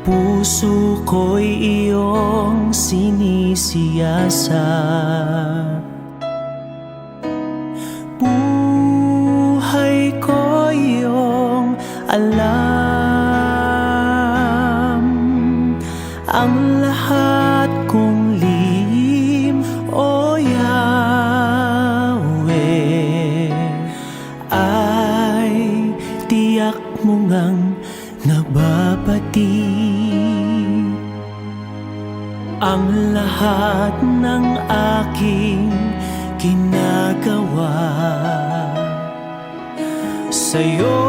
Puso ko'y iyong sinisiyasat, buhay ko iyong alam. Ang lahat kong lihim, O Yahweh, ay tiyak mo ngang nababati. Ang lahat ng aking ginagawa sa'yo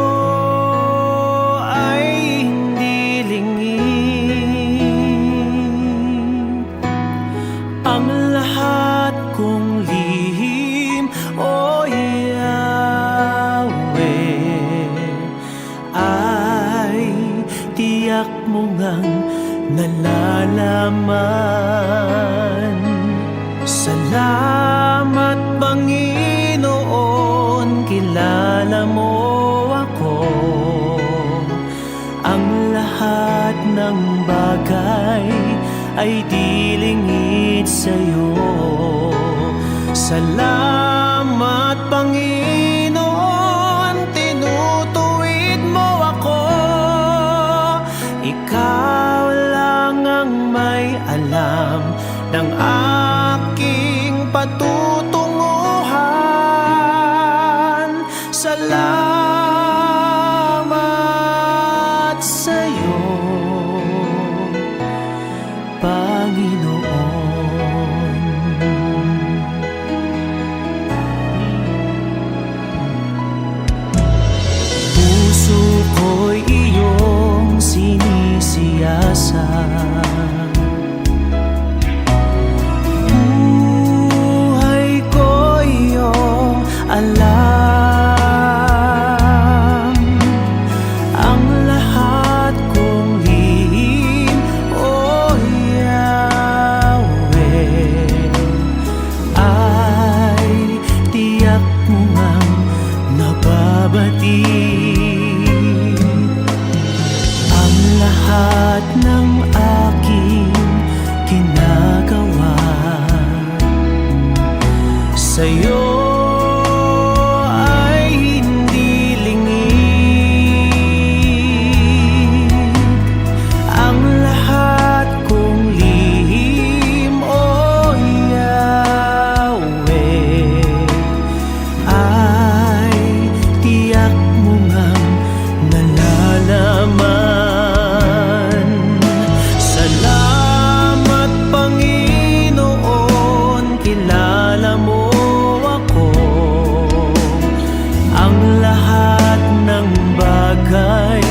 ay hindi lingid. Ang lahat kong lihim, O Yahweh, ay tiyak mo ngang nalalaman. Salamat, Panginoon, kilala mo ako. Ang lahat ng bagay ay di lingid sa'yo. Salamat, Panginoon, tinutuwid mo ako. Ikaw lang ang may alam ng aking patutunguhan. Salamat sa'yo, Panginoon. Puso ko'y iyong sinisiyasat, alam. Ang lahat kong lihim, O Yahweh, ay tiyak mo ngang nababati. batid ang lahat ng aking ginagawa sa'yo ay hindi lingid. Ang lahat kong lihim, o Yahweh, ay tiyak mo ngang nalalaman. Salamat Panginoon, kilala mo ako. Ang lahat ng bagay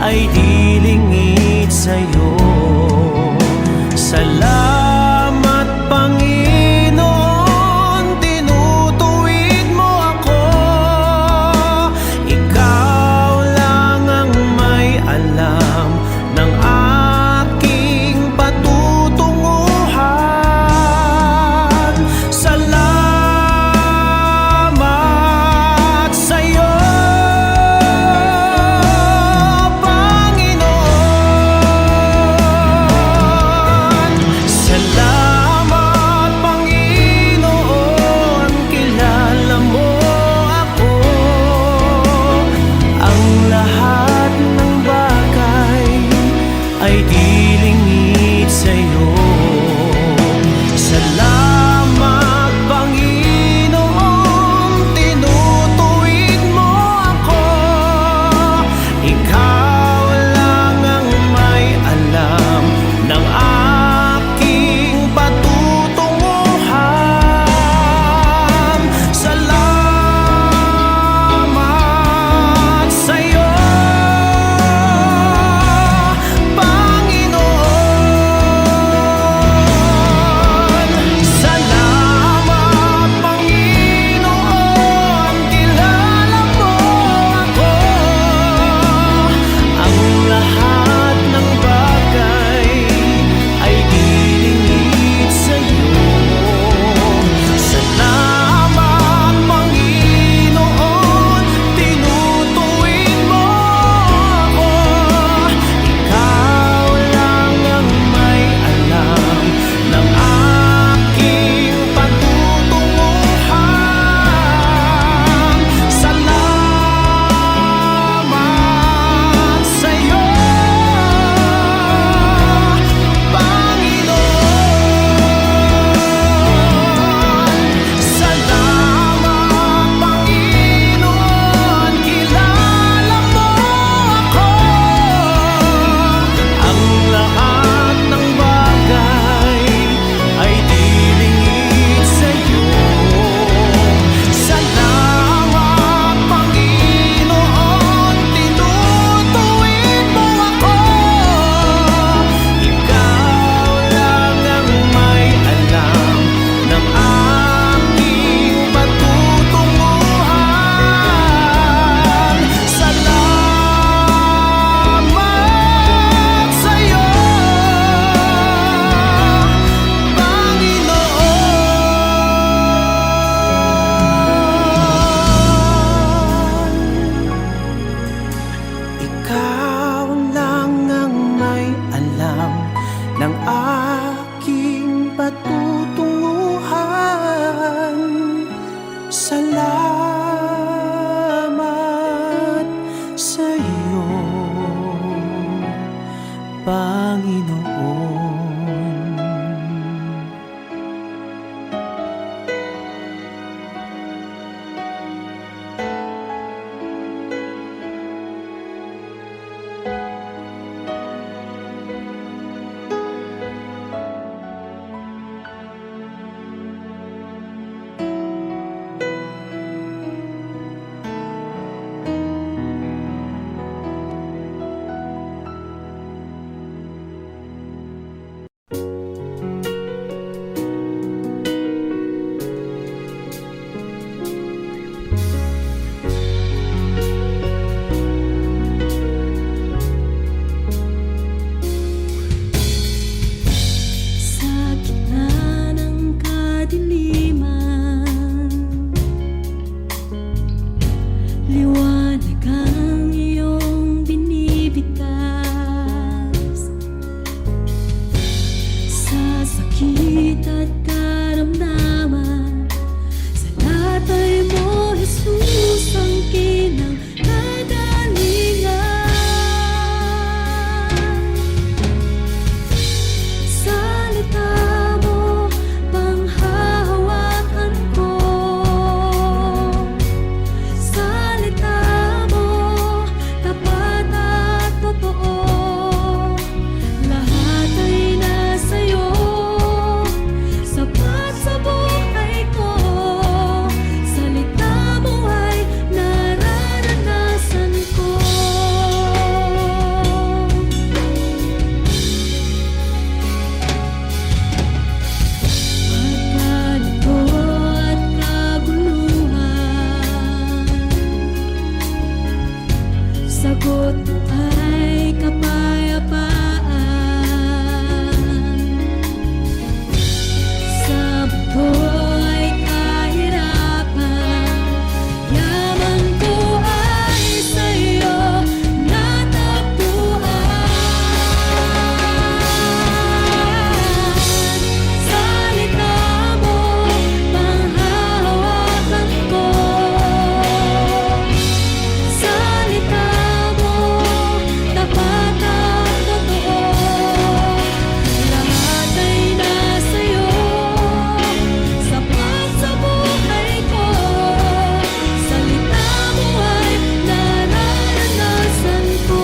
ay di lingid sa'yo. Salamat Panginoon, tinutuwid mo ako. Ikaw lang ang may alam ng aking patutunguhan. Salamat sa'yo, Panginoon. Salamat Panginoon, kilala mo ako. Ang lahat ng bagay ay di lingid sa'yo. Salamat Panginoon, tinutuwid mo ako. Ikaw lang ang may alam ng aking patutunguhan. Salamat sa'yo, Panginoon. Salamat Panginoon, kilala mo ako. Ang lahat ng bagay ay di lingid sa'yo. Salamat Panginoon, tinutuwid mo ako. Ikaw lang ang may alam ng aking patutunguhan. Salamat sa'yo, Panginoon. Salamat Panginoon, kilala mo ako. Ang lahat ng bagay ay di lingid sa'yo. Salamat Panginoon, tinutuwid mo ako. Ikaw lang ang may alam ng aking patutunguhan. Salamat sa'yo, Panginoon. Ikaw lang ang may alam ng aking patutunguhan. Salamat sa'yo, Panginoon. liwanag. Sagot ay kapayapaan. Sa buhay kahirapan, yaman ko ay sa'yo natagpuan. Salita mo, panghahawakan ko. Salita mo, tapat at totoo. Lahat ay nasa'yo, sapat sa buhay ko. Salita mo ay nararanasan ko.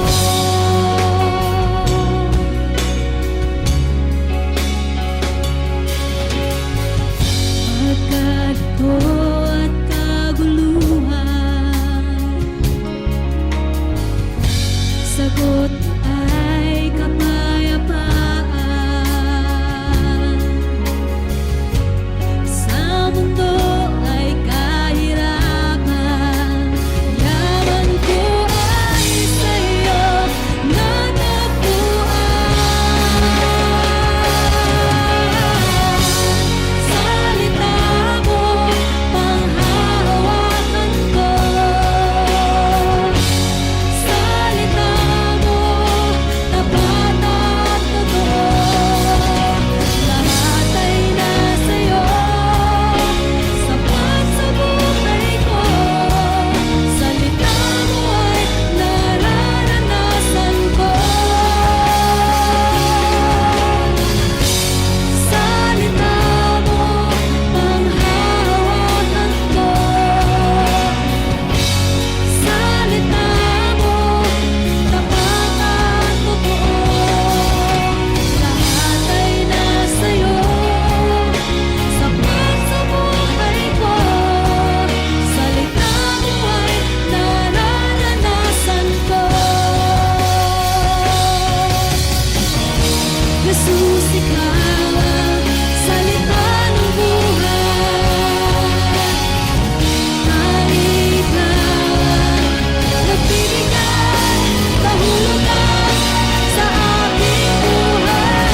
Pagkalito at kaguluhan, sagot ay kapayapaan. Sa mundo ay kahirapan, yaman ko ay sa'yo natagpuan. Salita mo, panghahawakan ko. Salita mo, tapat at totoo. Lahat ay nasa'yo, sapat sa buhay ko. Salita mo ay nararanasan ko. Salita mo, panghahawakan ko. Salita mo, tapat at totoo. Lahat ay nasa'yo, sapat sa buhay ko. Salita mo ay nararanasan ko. Jesus, ikaw ang salita ng buhay. Ikaw ang nagbibigay kahulugan sa aking buhay.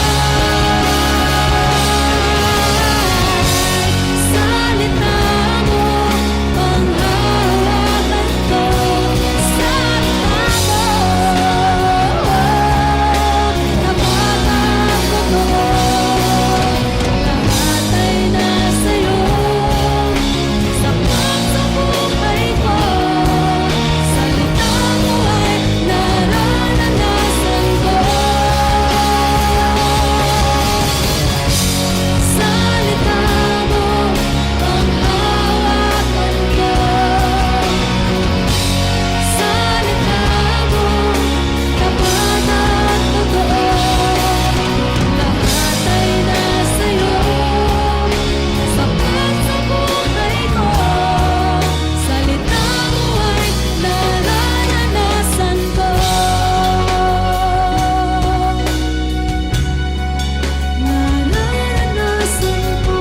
Salita mo, panghahawakan ko. Salita mo, tapat at totoo. Lahat ay nasa'yo, sapat sa buhay ko. Salita mo ay nararanasan ko. Salita mo, panghahawakan ko. Salita mo, tapat at totoo. Lahat ay nasa'yo, sapat sa buhay ko. Salita mo ay nararanasan ko. Nararanasan ko.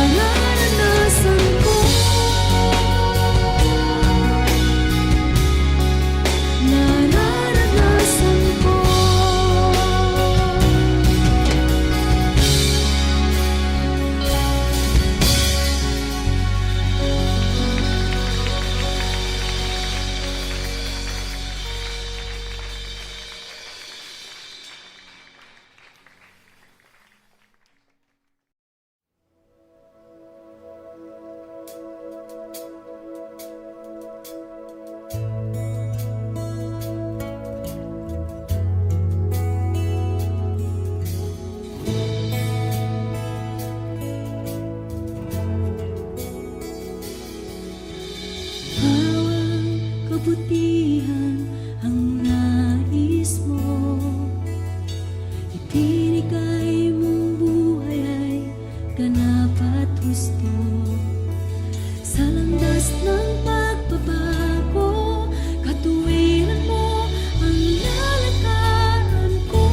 Nararanasan ko. Nararanasan ko. Bawang kabutihan ang nais mo, ibinigay mong buhay ay ganap at husto. Sa landas ng pagbabago, katuwiran mo ang lalakaran ko.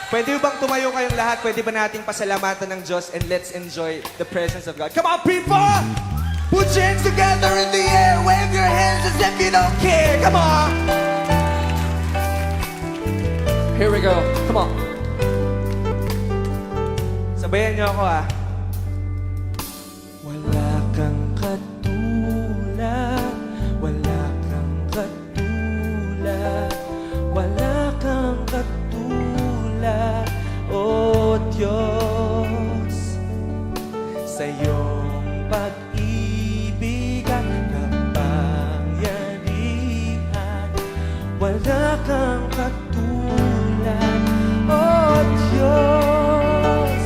Pwede bang tumayo kayong lahat? Pwede ba nating pasalamatan ng Diyos and let's enjoy the presence of God? Come on, people! Put your hands together in the air. Wave your hands as if you don't care. Come on! Here we go. Come on. Sabayan niyo ako, ah. Wala kang katulad, wala kang katulad, wala kang katulad, O Diyos. Sa iyong pag-ibig at kapangyarihan, wala kang katulad, O Diyos.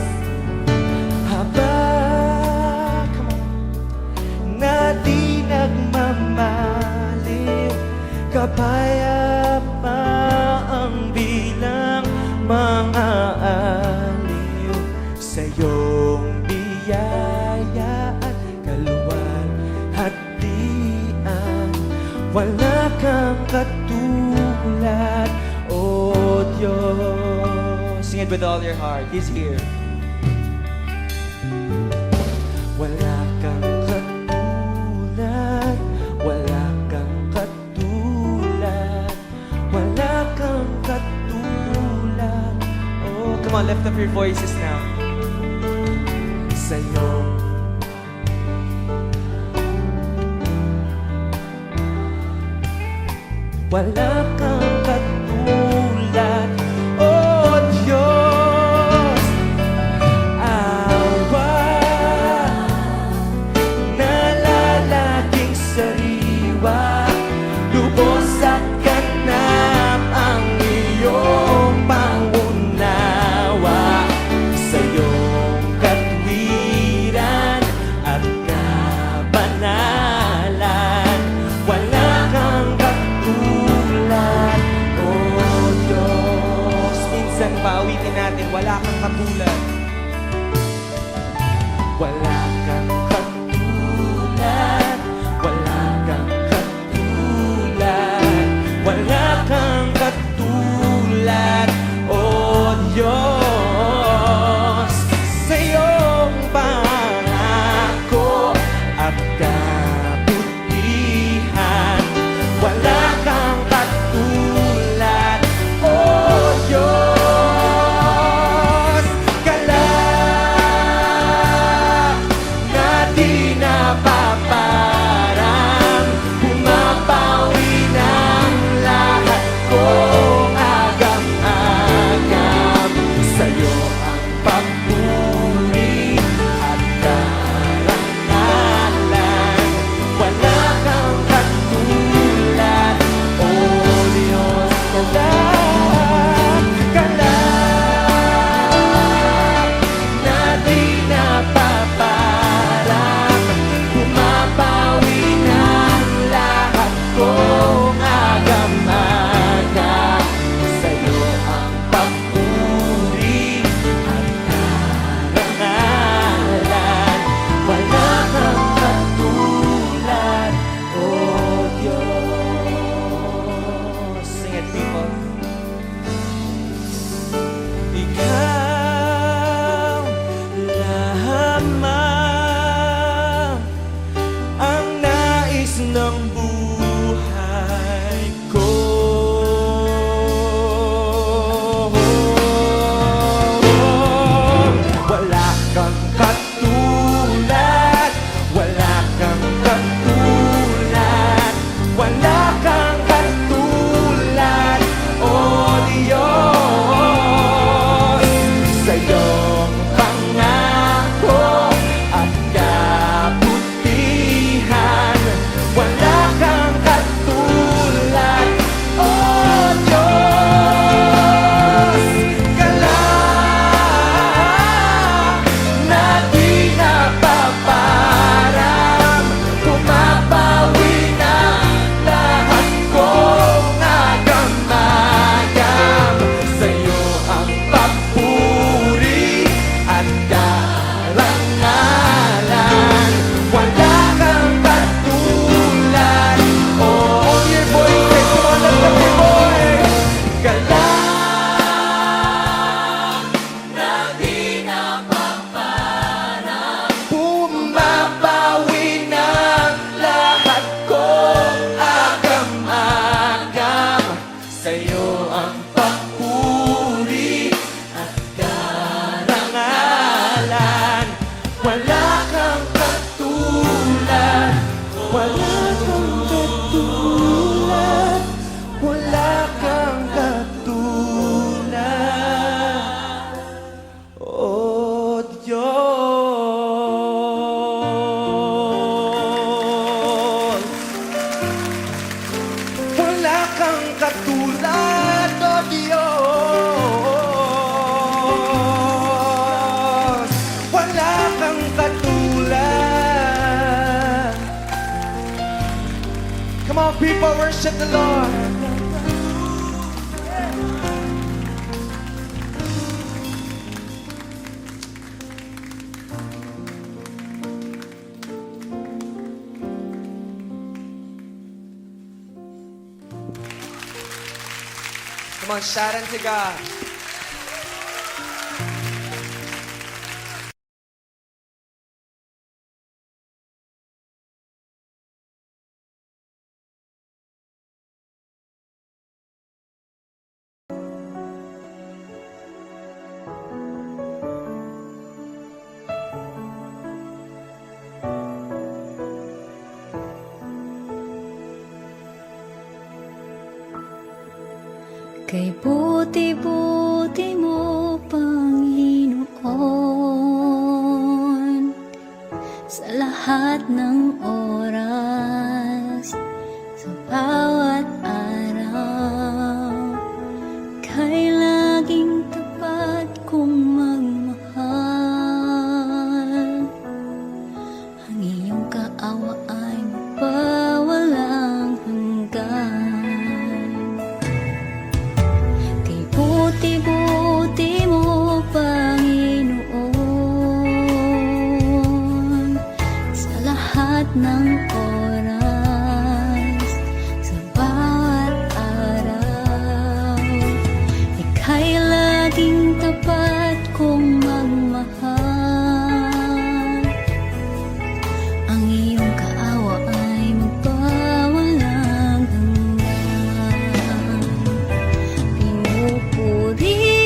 Habang na di nagmamaliw, kapayapa ang bilang mga aliw. Sa iyong biyaya at kaluwalhatian, wala kang katulad, O Diyos. Sing it with all your heart. He's here. Wala kang katulad, wala kang katulad, wala kang katulad. Oh, come on, lift up your voices now. Sa'yo. Wala kang katulad, oh Diyos. Awa, nalalaging sariwa, lubos at ganap ang iyong pangunawa. Sa iyong katwiran at kabanalan, wala kang katulad, oh Diyos. Minsan pauwitin natin, wala kang katulad. Wala kang katulad, wala kang katulad, wala kang katulad, oh Diyos. Sa iyong pangako at kabutihan, wala kang katulad, oh Diyos. ang papuri at karangalan. Wala kang katulad, wala kang katulad, wala kang katulad, oh Diyos. Wala kang katulad, oh Diyos. Wala kang katulad. Come on, people, worship the Lord. Come on, shout unto God. Kay buti-buti mo, Panginoon, sa lahat ng oras, sa bawat araw, kay laging tapat kong magmahal. Ang iyong kaawa ay mapawalang hanggan. Buti-buti mo, Panginoon, sa lahat ng oras, sa bawat araw, ika'y laging tapat kong magmahal. Ang iyong kaawa ay magpawalang hanggan. Pinupuri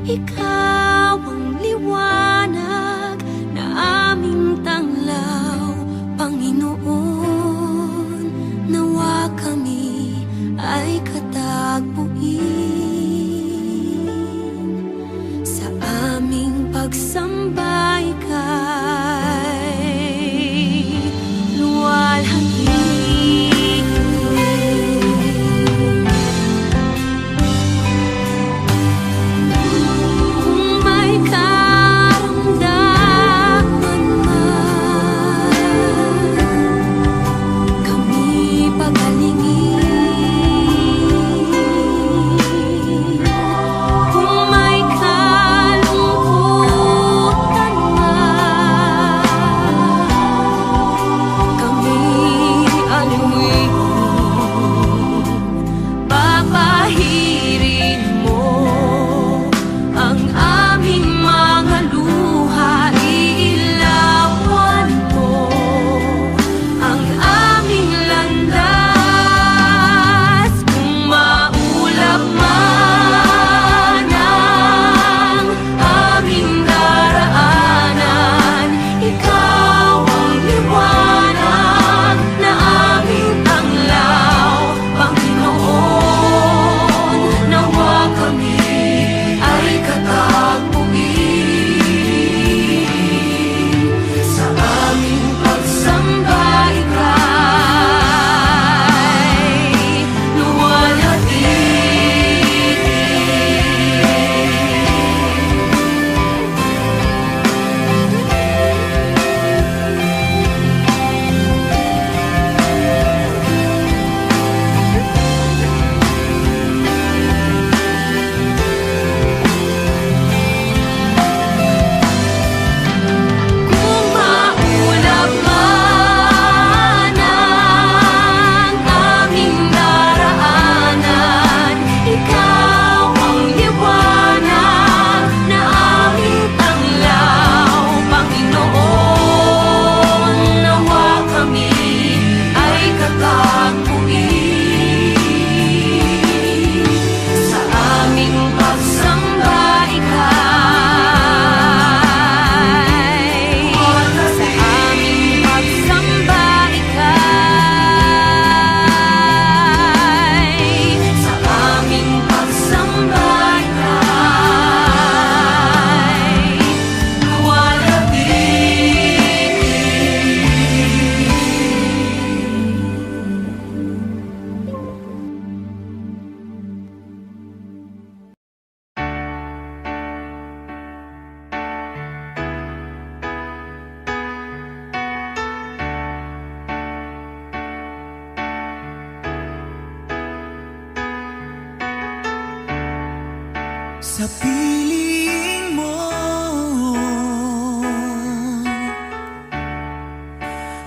Ikaw ang liwanag na aming tanglaw, Panginoon. Nawa kami ay katagpuin sa aming pagsambay kay luwalhati. Kung may karamdaman man, kami pagalingin. Kung may kalungkutan man, kami aluin. Papahirin mo ang aming mga luha, iilawan mo ang aming landas. Kung maulap man ang aming daraanan, ikaw ang liwanag na aming tanglaw, Panginoon. Nawa kami ay katagpuin sa aming pagsambay kay luwalhati. Kung maulap man ang aming daraanan, ikaw ang liwanag na aming tanglaw, Panginoon. Nawa kami ay katagpuin sa aming pagsambay kay, sa aming pagsambay kay, sa aming pagsambay kay luwalhati. Sa piling mo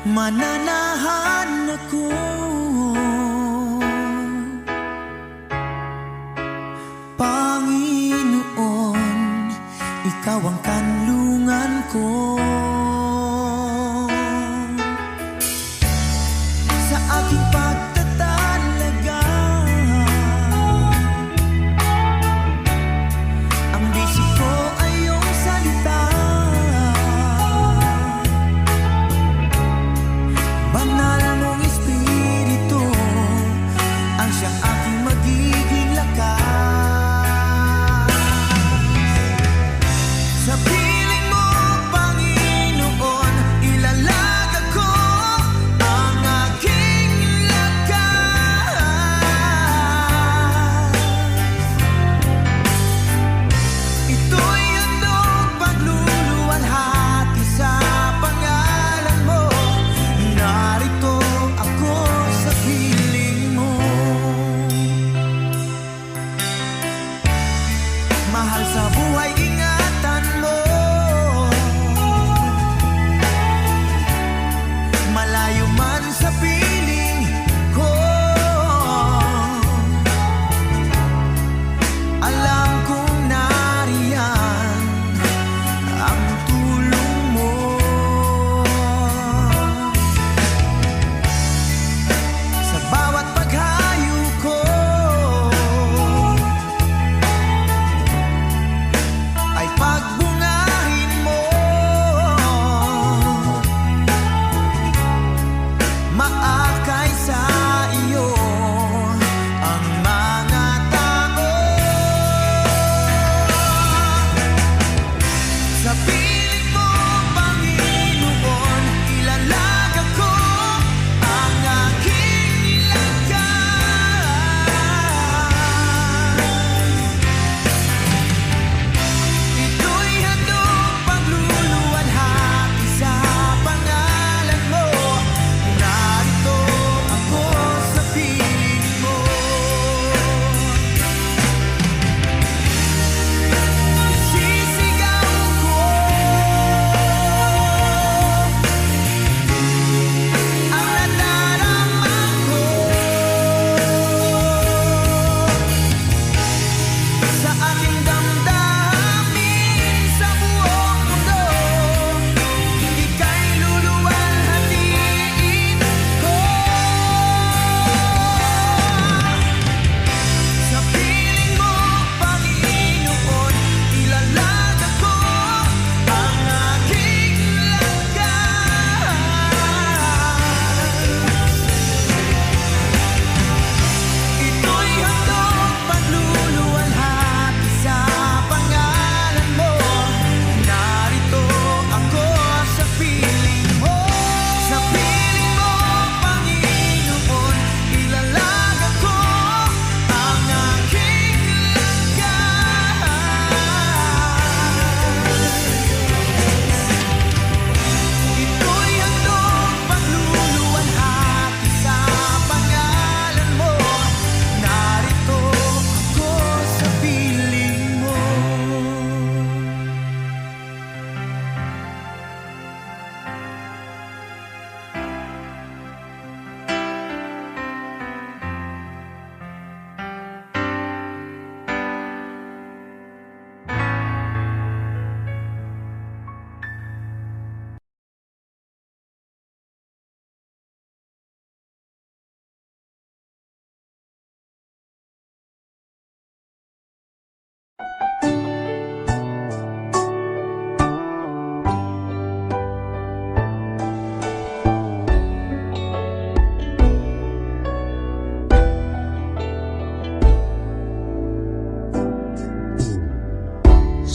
mananahan ako, Panginoon, ikaw ang kanlungan ko. Sa aking pagtatalaga, ang bisig ko ay iyong salita. Banal mong espiritu ang siyang aking magiging lakas. Sa piling mo, Panginoon, ilalaga ko ang aking lakas. Ito'y handog pagluluwalhati sa pangalan mo. Narito ako sa piling mo. Mahal sa buhay, ingatan mo. Malayo man sa piling ko, alam kong nariyan ang tulong mo. Sa bawat paghayo ko,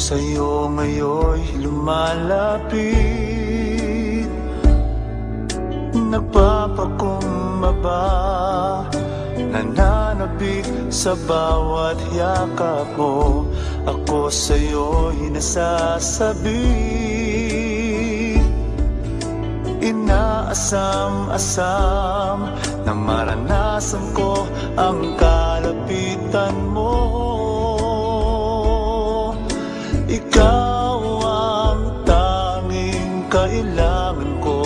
sa'yo ngayon lumalapit, nagpapakumbaba, nananabik sa bawat yakap mo. Ako sa'yo'y nasasabi, inaasam-asam na maranasan ko ang kalapitan mo. Ikaw ang tanging kailangan ko,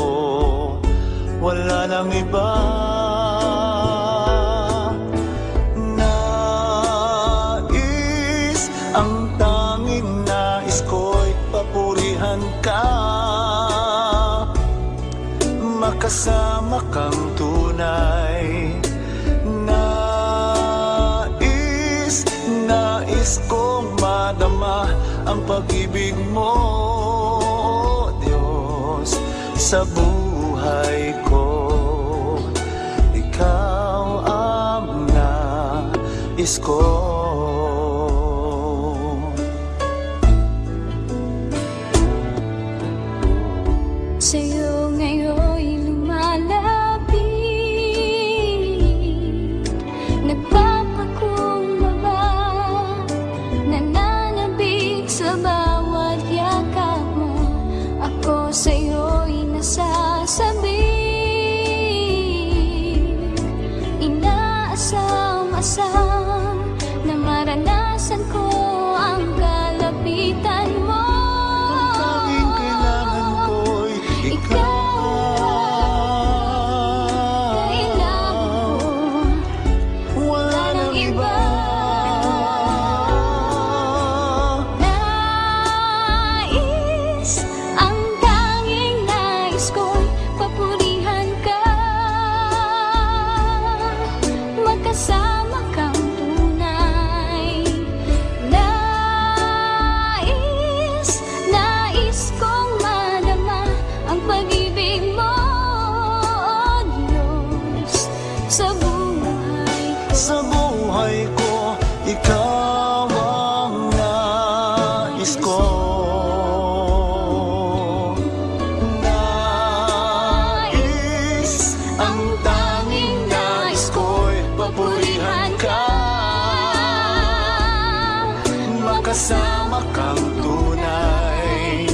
wala nang iba. Ang tanging nais ko'y papurihan ka, makasama kang tunay. Nais kong madama ang pag-ibig mo, Diyos, sa buhay ko. Ikaw ang nais ko. Sa'yo ngayon'y lumalapit, nagpapakumbaba, nananabik sa bawat yakap mo. Ako sa'yo'y nasasabi, inaasam-asam na maranasan ko ang kalapitan mo. Sa buhay ko, ikaw ang nais ko. Ang tanging nais ko'y papurihan ka, makasama kang tunay.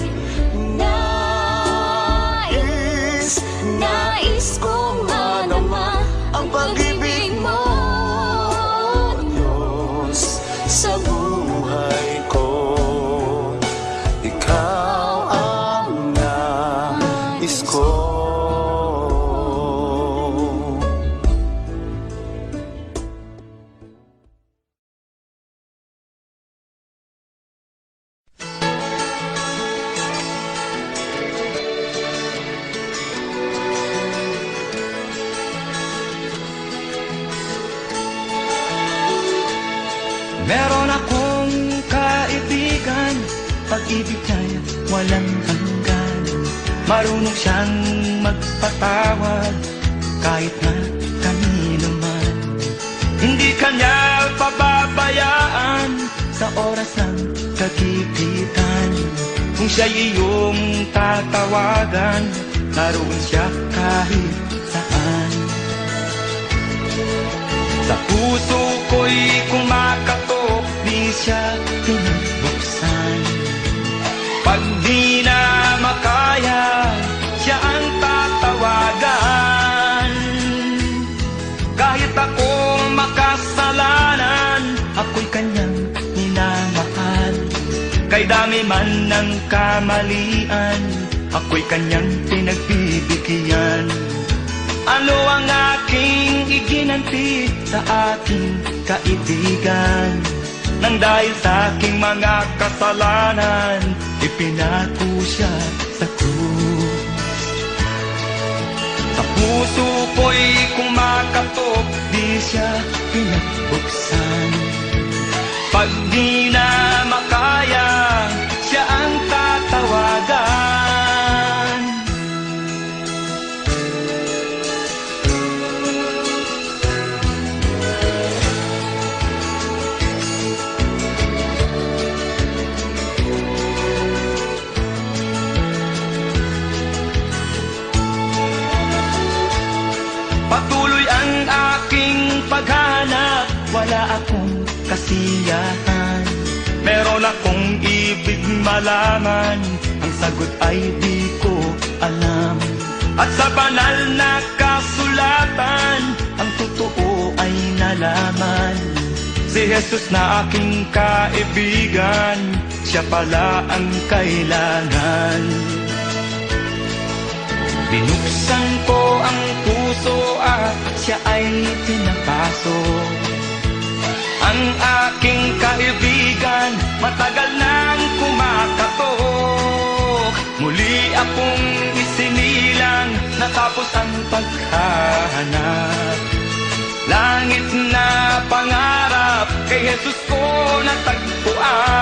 Nais kong madama ang pag-ibig mo, Diyos, sa buhay ko. Ikaw ang nais ko. Meron akong kaibigan, pag-ibig niya'y walang hanggan. Marunong siyang magpatawad kahit na kanino man. Hindi kanya pababayaan sa oras ng kagipitan. Kung siya'y iyong tatawagan, naroon siya kahit saan. Sa puso ko'y kumakatok, di siya pinabuksan. Pag di na makaya, siya ang tatawagan. Kahit ako makasalanan, ako'y kanyang minamahal. Kay dami man ng kamalian, ako'y kanyang pinagbibigyan. Ano ang aking iginanti sa aking kaibigan? Nang dahil sa aking mga kasalanan, ipinako siya sa krus. Sa puso ko'y kumakatok, di siya pinagbuksan. Pag di na makaya, siya ang tatawagan. kasiyahan. Meron akong ibig malaman, ang sagot ay di ko alam. At sa banal na kasulatan, ang totoo ay nalaman. Si Jesus na aking kaibigan, siya pala ang kailangan. Binuksan ko ang puso at siya ay pinapasok. Ang aking kaibigan, matagal nang kumakatok. Muli akong isinilang, natapos ang paghahanap. Langit na pangarap, kay Jesus ko natagpuan.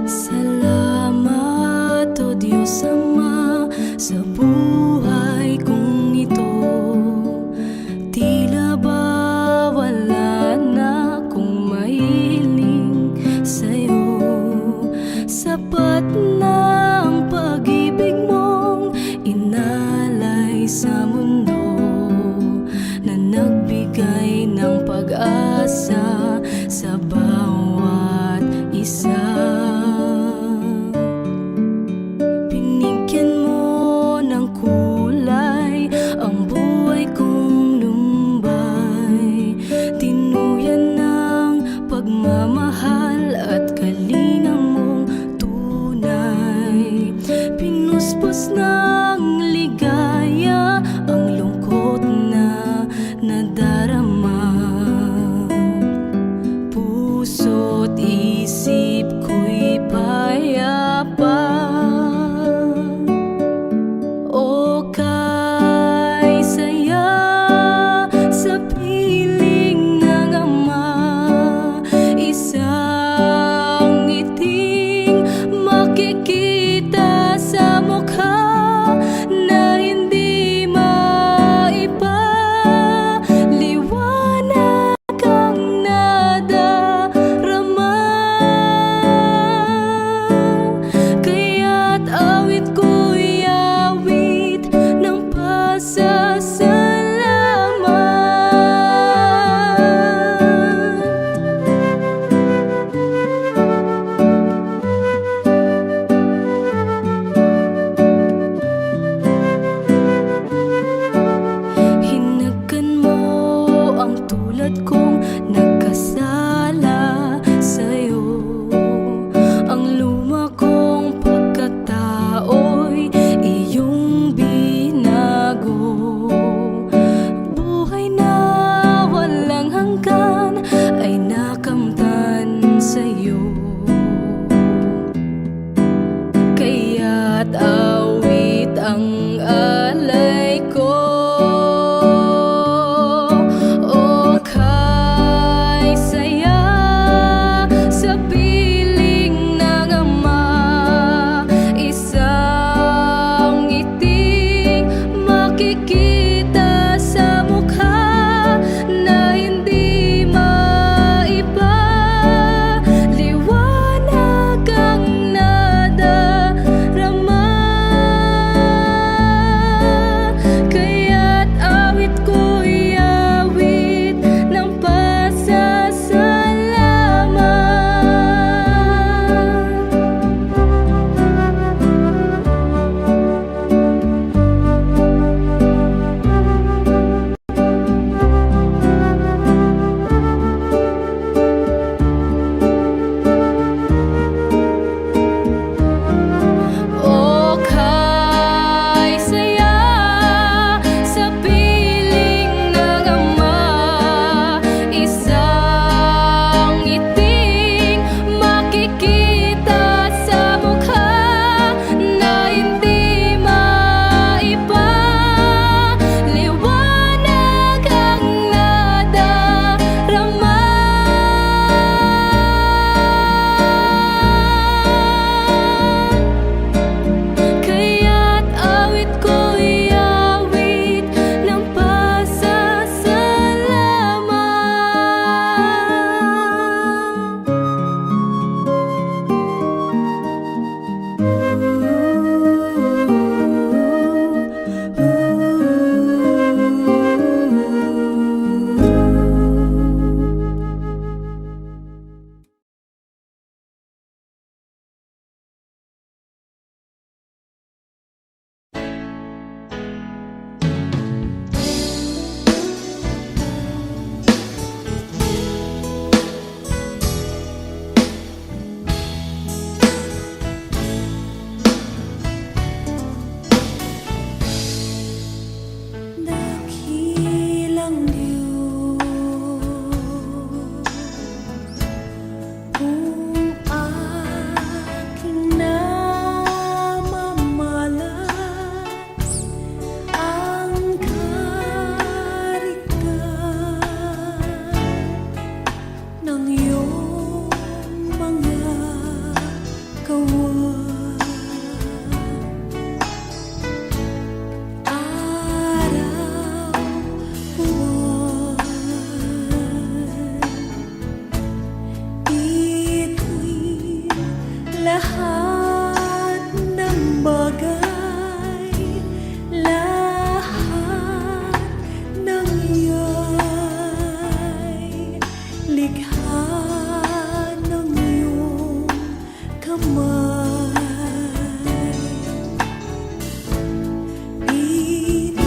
Salamat, O Diyos Ama, sa buhay kong ito. Tila ba wala na akong mahiling sa'yo? Sapat na ang pag-ibig mong inalay sa mundo, na nagbigay ng pag-asa sa bawat isa. Binigyan mo ng kulay ang buhay kong lumbay, tinuyan ng pagmamahal at kalinga mong tunay. Pinuspos ng ligaya ang lungkot na nadarama. Puso't isip ko'y payapa. O kay saya sa piling ng Ama, isang ngiting makikita sa mukha na hindi maipaliwanag ang nadarama. lahat ng bagay, lahat ng iyay, likha ng iyong kamay. Pinupuri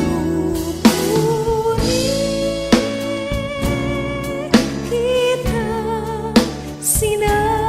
kita, sinasamba.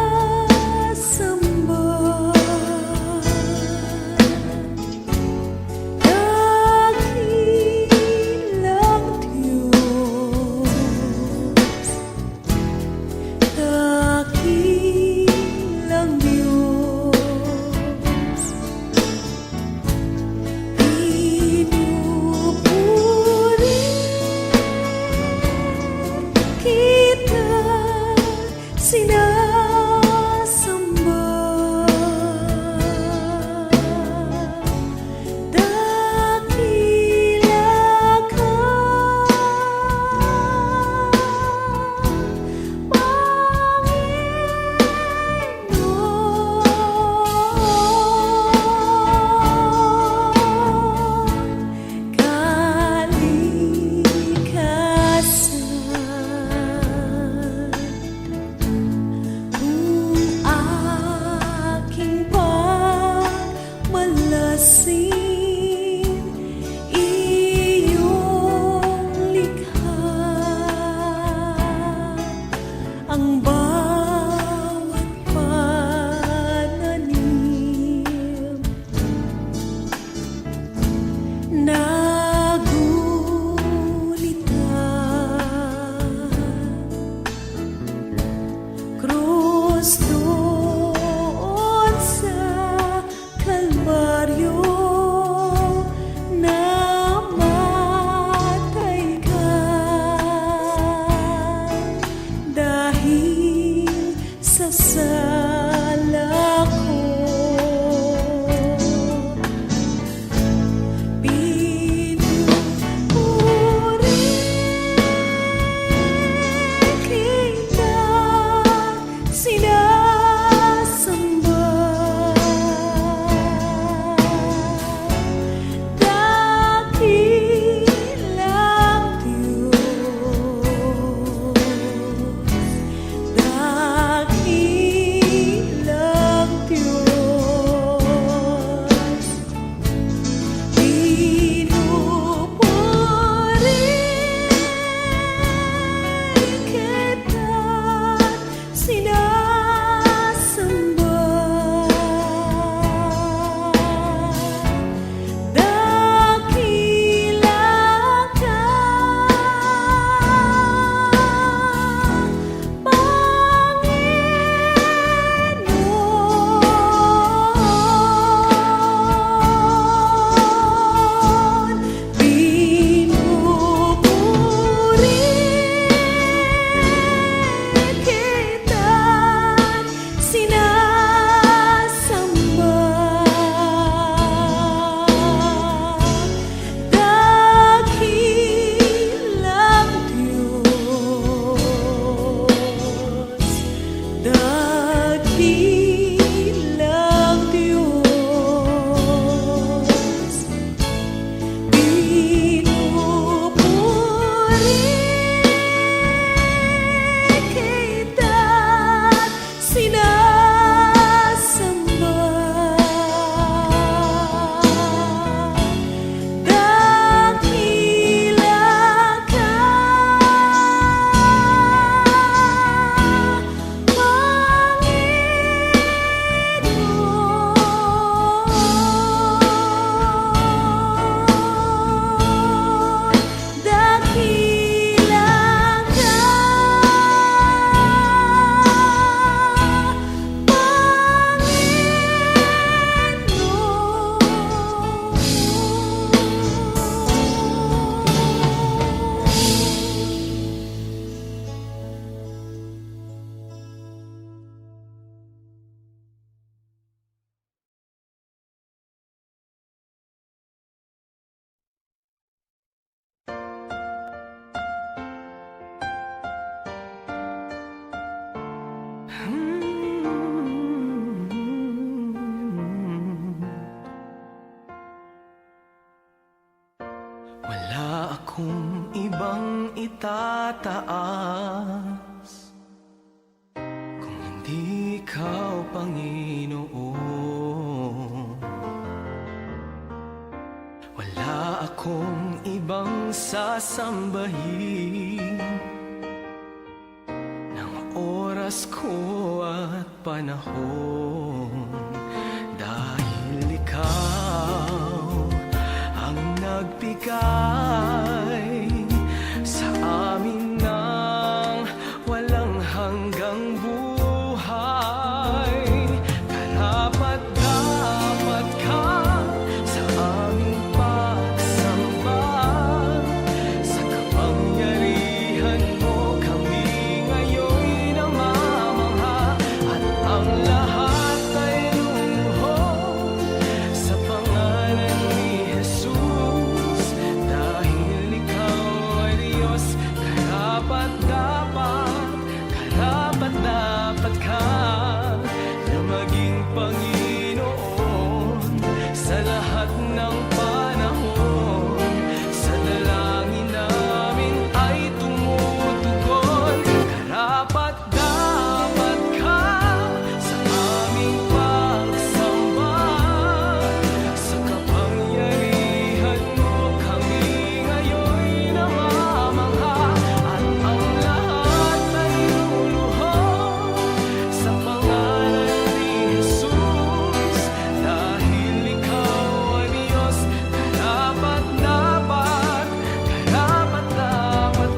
akong ibang itataas kung hindi ikaw, Panginoon. Wala akong ibang sasambahin ng oras ko at panahon, dahil ikaw ang nagbigay sa amin ng walang hanggang buhay. Karapat-dapat ka sa aming pagsamba, sa kapangyarihan mo kami ngayon'y namamangha, at ang lahat ay lumuhod sa pangalan ni Jesus, dahil ikaw ay Diyos. Karapat-dapat ka na maging Panginoon sa lahat ng panahon. Sa dalangin namin ay tumutugon. Karapat-dapat ka sa aming pagsamba, sa kapangyarihan mo kami ngayon'y namamangha, at ang lahat ay luluhod sa pangalan ni Jesus, dahil ikaw ay Diyos. Karapat-dapat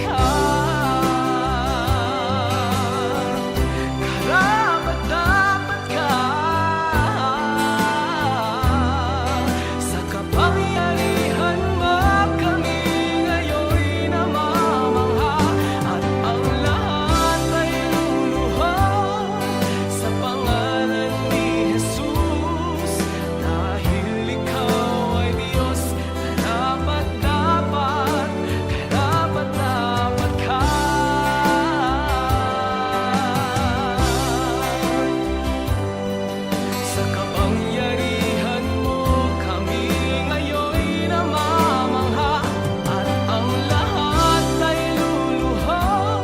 ka. Karapat-dapat ka sa kapangyarihan mo kami ngayon'y namamangha, at ang lahat ay luluhod sa pangalan ni Jesus, dahil ikaw ay Diyos. Karapat-dapat ka. Sa kapangyarihan mo kami ngayon'y namamangha, at ang lahat ay luluhod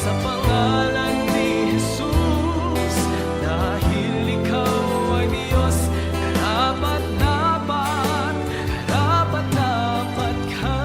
sa pangalan ni Jesus, dahil ikaw ay Diyos. Karapat-dapat ka.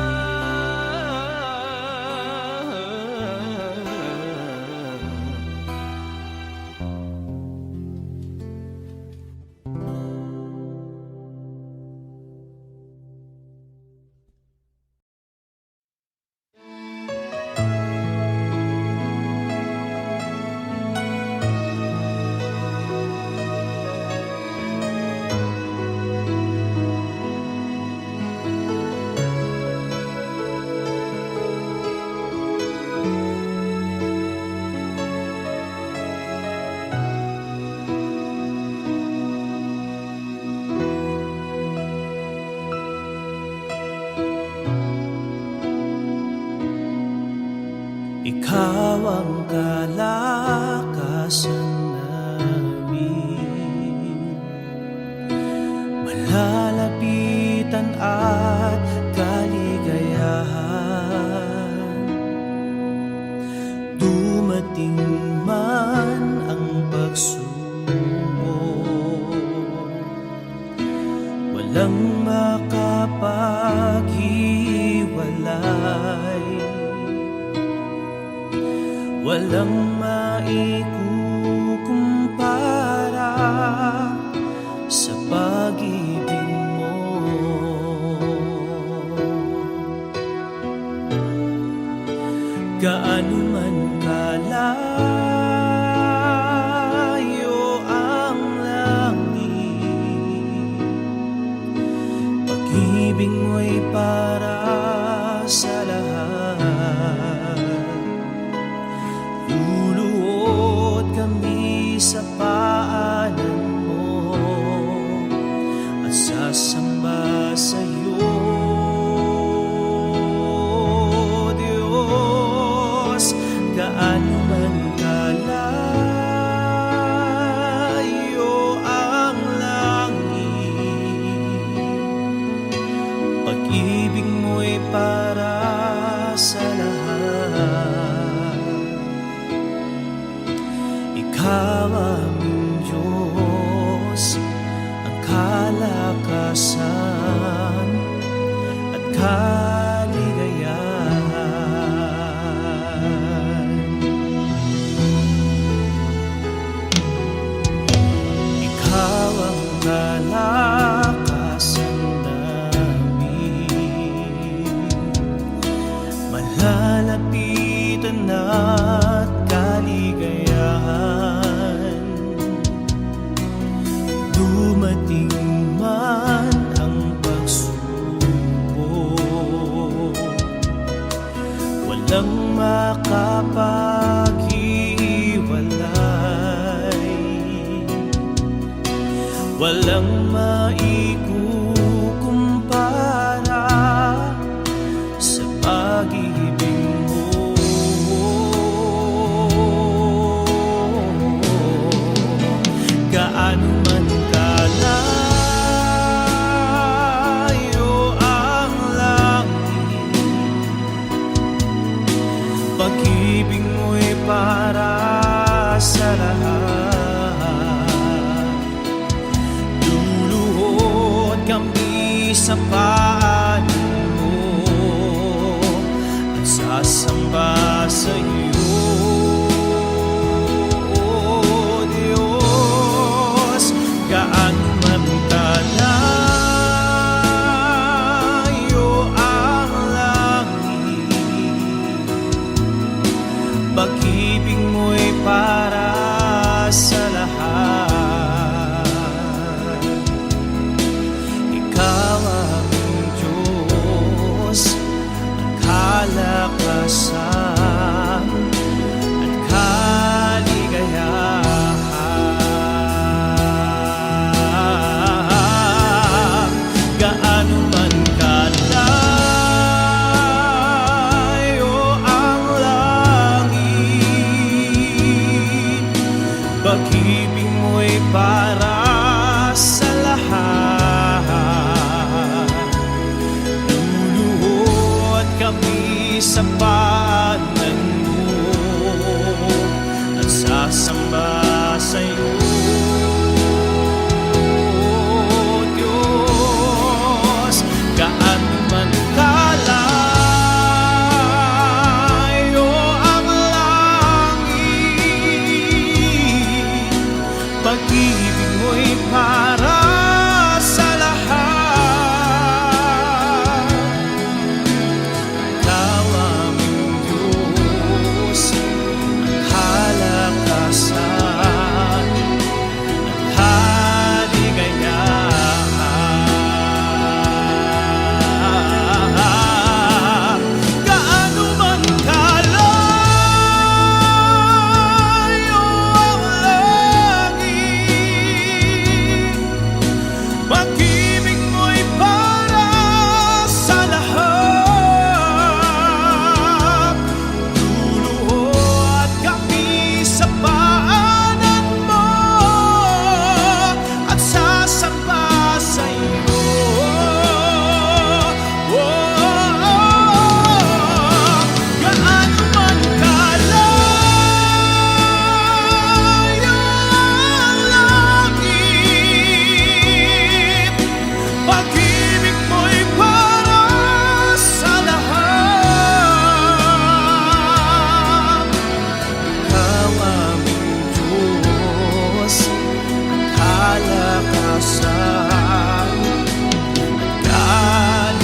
Ikaw ang kalakasan namin, malalapitan at kaligayahan. Dumating man ang pagsubok, walang makapaghiwalay, walang maikukumpara sa pag-ibig mo. Gaano man kalayo ang langit, pag-ibig mo'y para sa lahat. makapaghiwalay, walang maikukumpara sa pag-ibig mo. Gaano man kalayo ang langit, pag-ibig mo'y para sa lahat. Luluhod kami sa paanan mo at sasamba sa iyo, O Diyos. Gaano man kalayo ang langit, pag-ibig mo'y para sa lahat. Ikaw ang Diyos, ang kalakasan at kaligayahan. Gaano man kalayo ang langit, pag-ibig mo'y para sa lahat. Luluhod kami sa paanan mo at sasamba sa iyo, Diyos. Gaano man kalayo ang langit, pag-ibig mo'y para sa lahat. Ikaw ang Diyos, ang kalakasan at kaligayahan. Gaano man kalayo ang langit, pag-ibig mo'y para sa lahat. Luluhod kami sa paanan mo at sasamba sa iyo, gaano man kalayo ang langit, pag-ibig mo'y para sa lahat. Ikaw ang Diyos, ang kalakasan at kaligayahan.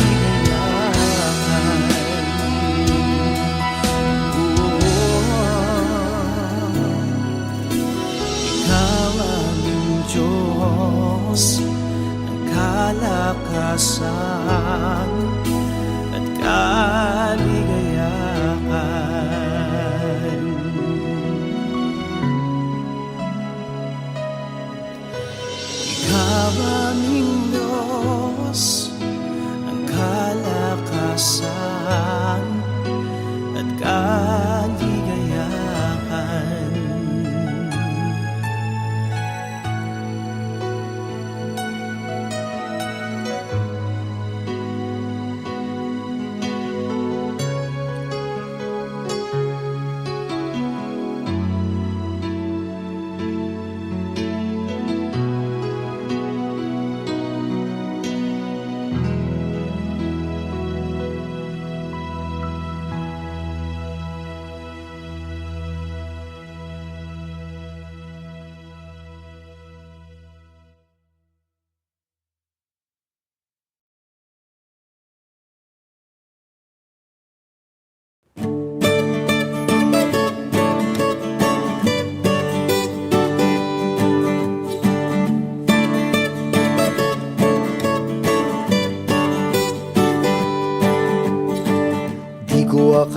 Ikaw ang Diyos, ang kalakasan at kaligayahan. Ikaw aming Diyos, ang kalakasan at kaligayahan.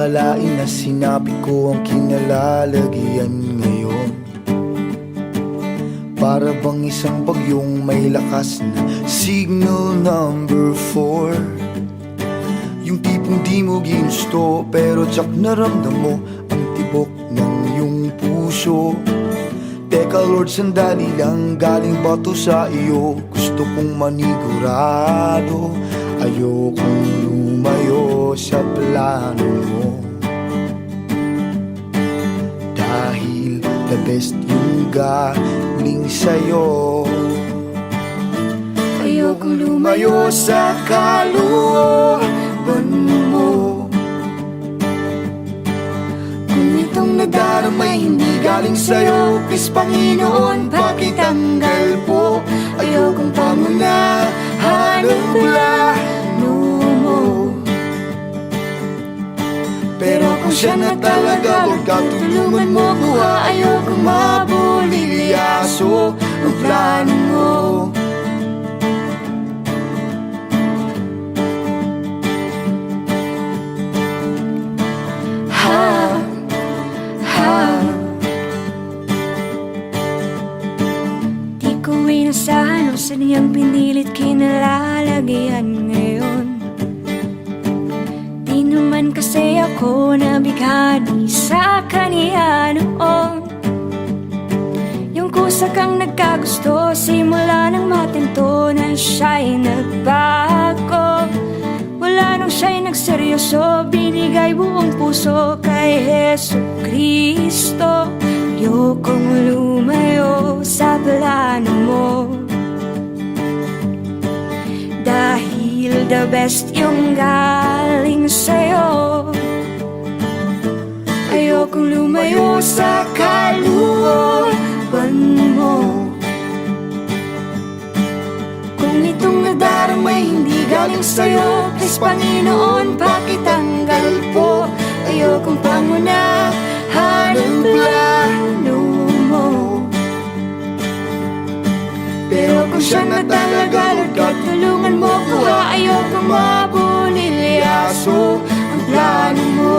akalain na sinabi ko ang kinalalagyan ngayon. Para bang isang bagyong may lakas na signal number 4. Yung tipong di mo ginusto pero tsak naramdam mo ang tibok ng iyong puso. Teka Lord, sandali lang, galing ba to sa iyo? Gusto kong manigurado, ayokong lumayo sa plano mo. Dahil the best yung galing sa'yo. Ayokong lumayo sa kalooban mo. Kung itong nadaramay hindi galing sa'yo, please Panginoon, pakitanggal po. Ayokong pangunahan ang plano mo. Pero kung siya na talaga, Lord God, tulungan mo ko ha. Ayokong mabulilyaso ang plano mo. Di ko inasahan o sadyang pinilit kinalalagyan ngayon. Di naman kasi ako nabighani sa kaniya noon. Yung kusa kang nagkagusto, simula nang matento na siya'y nagbago. Wala nang siya'y nagseryoso, binigay buong puso kay Hesu Kristo. Ayokong lumayo sa plano mo, dahil the best yung galing sa'yo. Ayokong lumayo sa kalooban mo. Kung itong nadaramay hindi galing sa'yo, please Panginoon, pakitanggal po. Ayokong pangunahan ang plano mo. Pero kung siya na talaga, Lord God, tulungan mo ko ha. Ayokong mabulilyaso ang plano mo.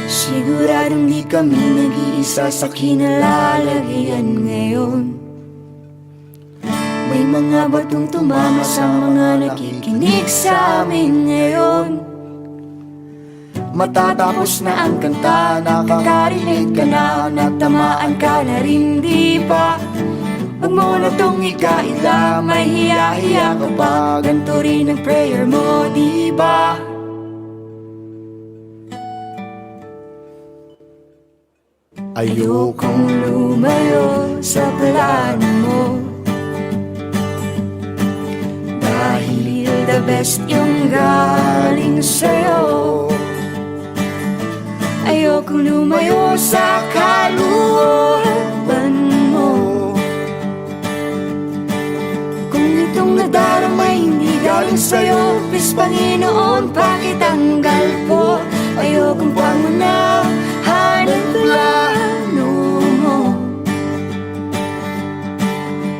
Siguradong di kami nag-iisa sa kinalalagyan ngayon. May mga batong tumama sa mga nakikinig sa amin ngayon. Matatapos na ang kanta, nakakarinig ka na, natamaan ka na rin, di ba? Huwag mo na tong ikaila, may hiya-hiya ka pa, ganito rin ang prayer mo, di ba? Ayokong lumayo sa plano mo, dahil the best yung galing sa'yo. Ayokong lumayo sa kalooban mo. Kung itong nadaramay hindi galing sa'yo, please Panginoon, pakitanggal po. Ayokong pangunahan ang plano mo.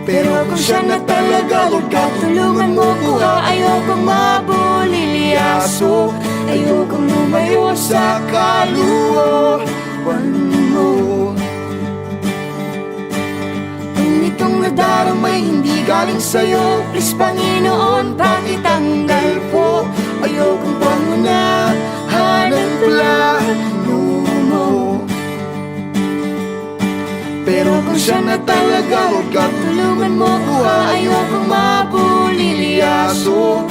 Pero kung siya na talaga, Lord God, tulungan mo ko ha. Ayokong mabulilyaso, ayokong lumayo sa kalooban mo. Kung itong nadaramay hindi galing sa'yo, please Panginoon, pakitanggal po. Ayokong pangunahan ang plano mo. Pero kung siya na talaga, Lord God, tulungan mo ko ha. Ayokong mabulilyaso.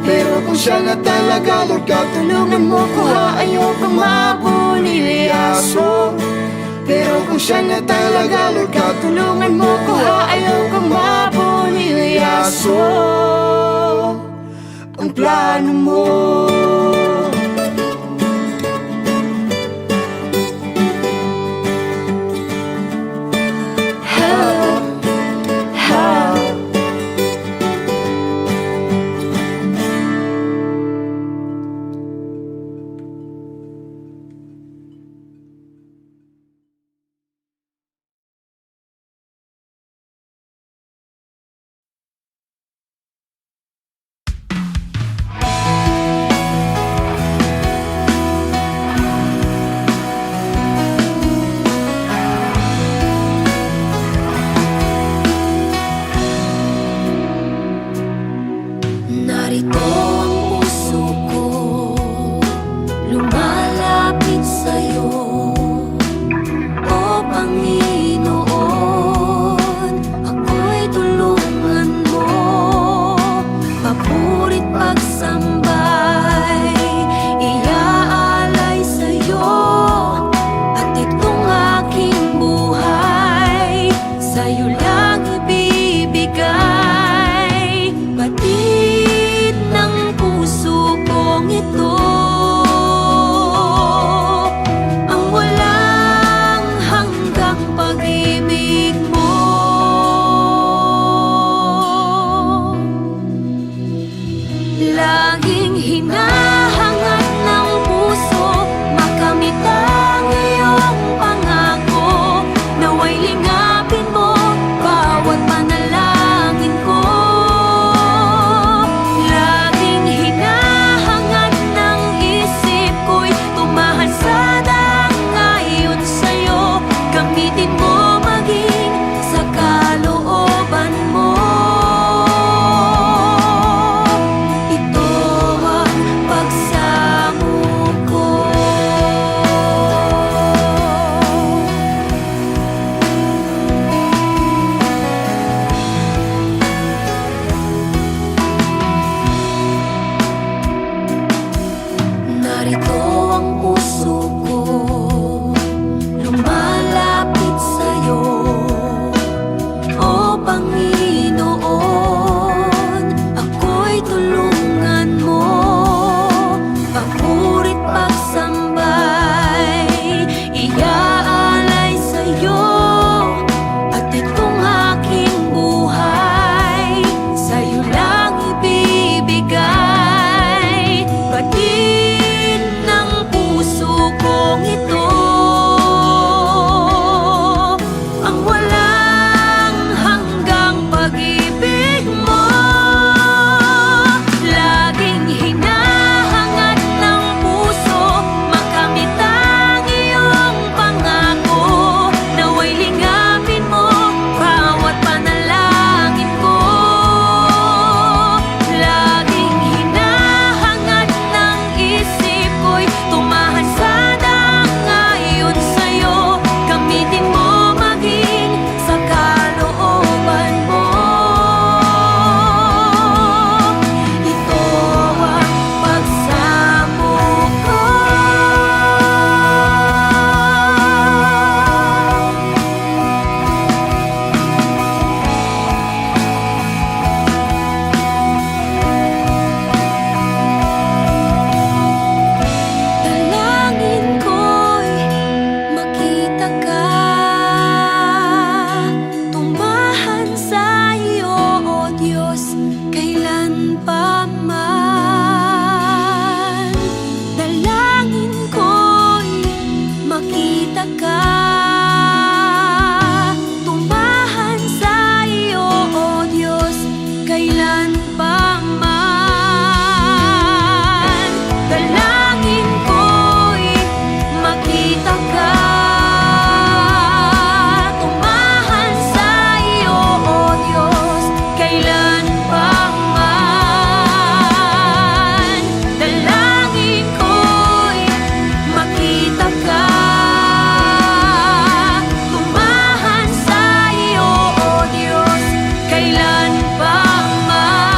Pero kung siya na talaga, Lord God, tulungan mo ko ha. Ayokong mabulilyaso. Pero kung siya na talaga, Lord God, tulungan mo ko ha. Ayokong mabulilyaso ang plano mo. Narito ang puso ko, lumalapit sa'yo, O Panginoon. Ako'y tulungan mo, papurit pagsambay, iaalay sa'yo, at itong aking buhay sa'yo lang ibibigay. Batid ng puso kong ito ang walang hanggang pag-ibig mo. Laging hinahangad ng puso makamit ang iyong pangako. Naway lingapin mo bawat panalangin ko. Laging hinahangad ng isip ko'y tumahan sa dangayon sa'yo. Gamitin mo maging sa kalooban mo. Ito ang pagsamo ko. Narito ang puso ko, lumalapit sa'yo, O Panginoon. Ako'y tulungan mo, papurit pagsambay, iaalay sa'yo, at itong aking buhay sa'yo lang ibibigay. Batid ng puso kong ito ang walang hanggang pag-ibig mo. Laging hinahangad ng puso makamit ang iyong pangako. Naway lingapin mo bawat panalangin ko. Laging hinahangad ng isip ko'y tumahan sa dangayon sa'yo. Gamitin mo maging sa kalooban mo. Ito ang pagsamo ko. Dalangin ko'y makita ka, tumahan sa iyo, O Diyos, kailan pa man. Dalangin ko'y makita ka, tumahan sa iyo, O Diyos, kailan pa man. Dalangin ko'y makita ka, tumahan sa iyo, O Diyos, kailan pa man. Dalangin ko'y makita ka, tumahan sa iyo, O Diyos, kailan pa man.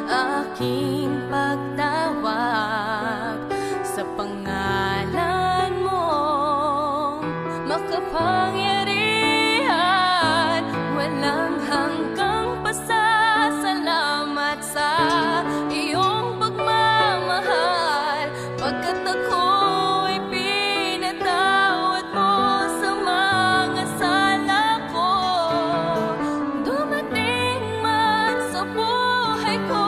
aking pagtawag sa pangalan mo, makapangyarihan, walang hanggang pasasalamat sa iyong pagmamahal, pagkat ako'y pinatawad mo sa mga sala ko. Dumating man sa buhay ko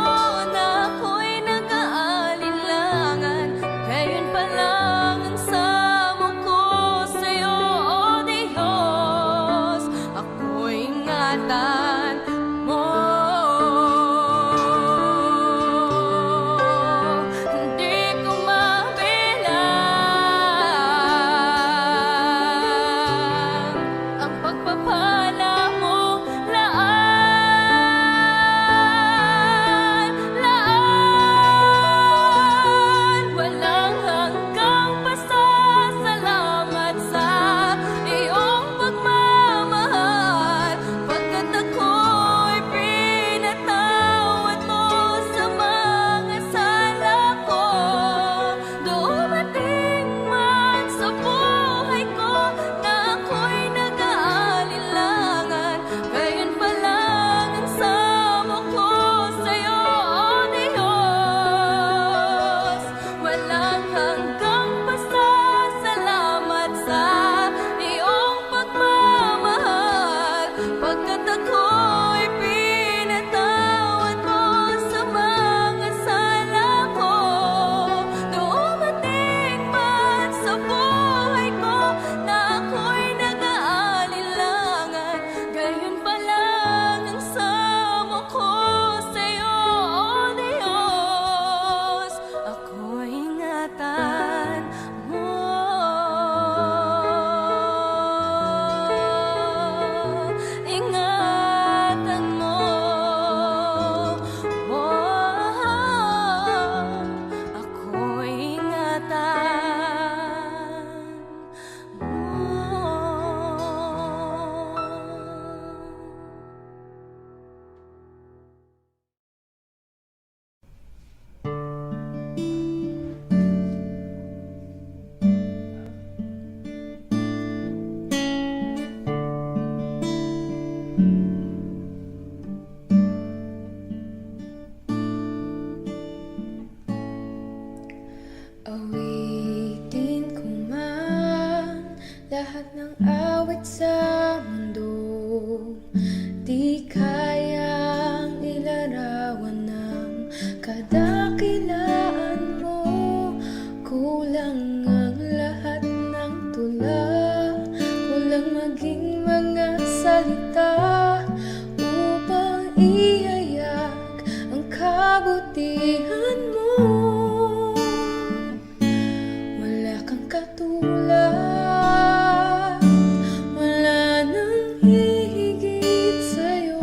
na ako'y nag-aalinlangan, gayon pa lang ang samo ko sa'yo, O Diyos. Ako'y ingatan mo. Hindi ko mabilang ang pagpapala mo, laan, walang hanggang pasasalamat sa iyong pagmamahal, pagkat ako'y pinatawad mo sa mga sala ko. Dumating man sa buhay ko na ako'y nag-aalinlangan, gayon pa lang ang samo ko sa'yo, O Diyos. Walang hanggang pasasalamat sa iyong pagmamahal, pagkat ako'y pinatawad mo sa mga sala ko. Dumating man sa buhay ko na ako'y nag-aalinlangan, gayon pa lang ang samo ko sa'yo, O Diyos. Ako'y ingatan mo. Ingatan mo. Ako'y ingatan mo. Awitin ko man lahat ng awit sa mundo, di kayang ilarawan ng kadakilaan mo. Kulang ang lahat ng tula, kulang maging mga salita upang ihayag ang kabutihan mo. Wala kang katulad, wala nang hihigit sa'yo.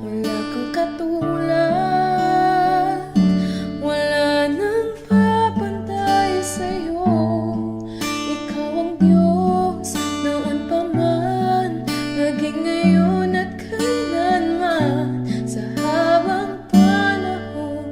Wala kang katulad, wala nang papantay sa'yo. Ikaw ang Diyos noon pa man, naging ngayon at kailanman. Sa habang panahon,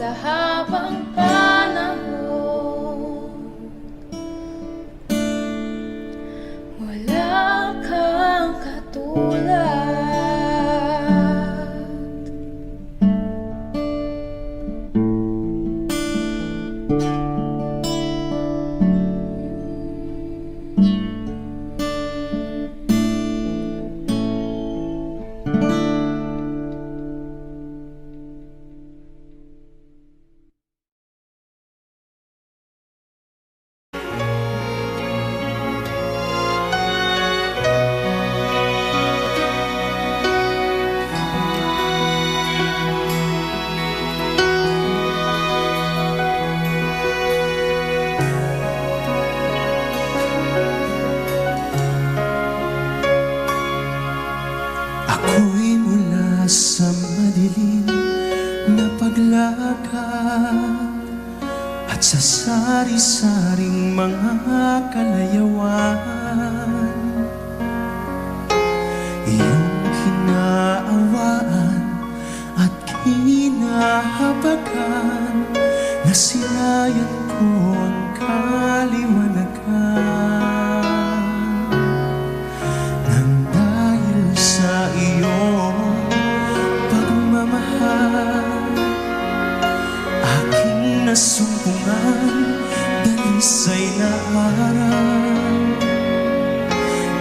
mahahabang panahon. Wala kang katulad. Ako'y mula sa madilim na paglakad at sa sari-saring mga kalayawan, iyong hinaawaan at kinahabagan, nasilayan ko ang kaliwanagan. Nang dahil sa iyong pagmamahal, aking nasumpungan dalisay na araw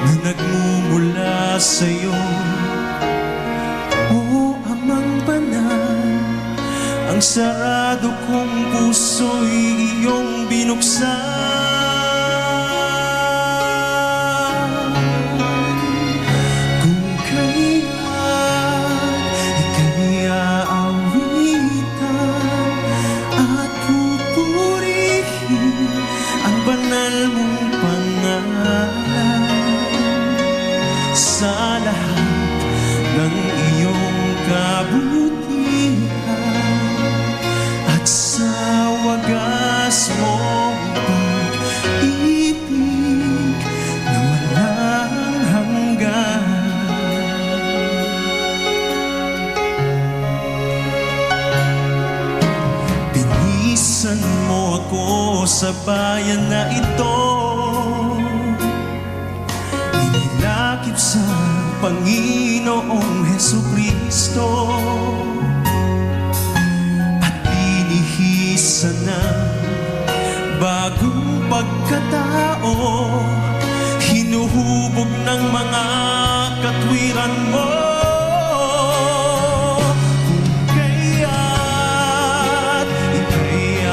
na nagmumula sa iyo, O Amang Banal. Ang sarado kong puso'y iyong binuksan. Kung kaya't ika'y aawitan at pupurihin ang banal mong pangalan, sa lahat ng iyong kabutihan at sa wagas mong pag-ibig na walang hanggan. Binisan mo ako sa bayan na ito, inilakip sa Panginoong Hesukristo, at binihisan ng bagong pagkatao, hinuhubog ng mga katwiran mo. Kung kaya't ika'y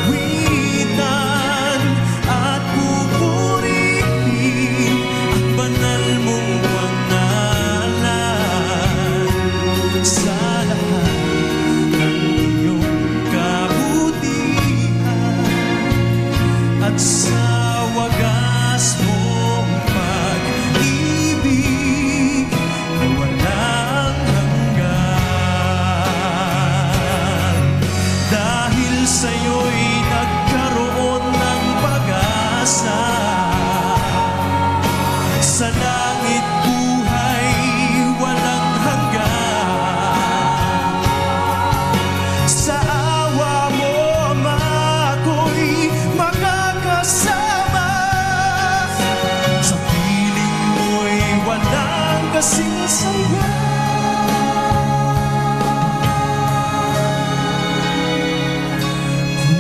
aawitan at pupurihin ang banal mong pangalan, sa lahat ng iyong kabutihan at sa wagas mong pag-ibig na walang hanggan. Dahil sa'yo'y nagkaroon ng pag-asa, sa langit buhay walang hanggan. Sa awa mo, Ama, ako'y makakasama, sa piling mo'y walang kasing saya. Kung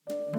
Thank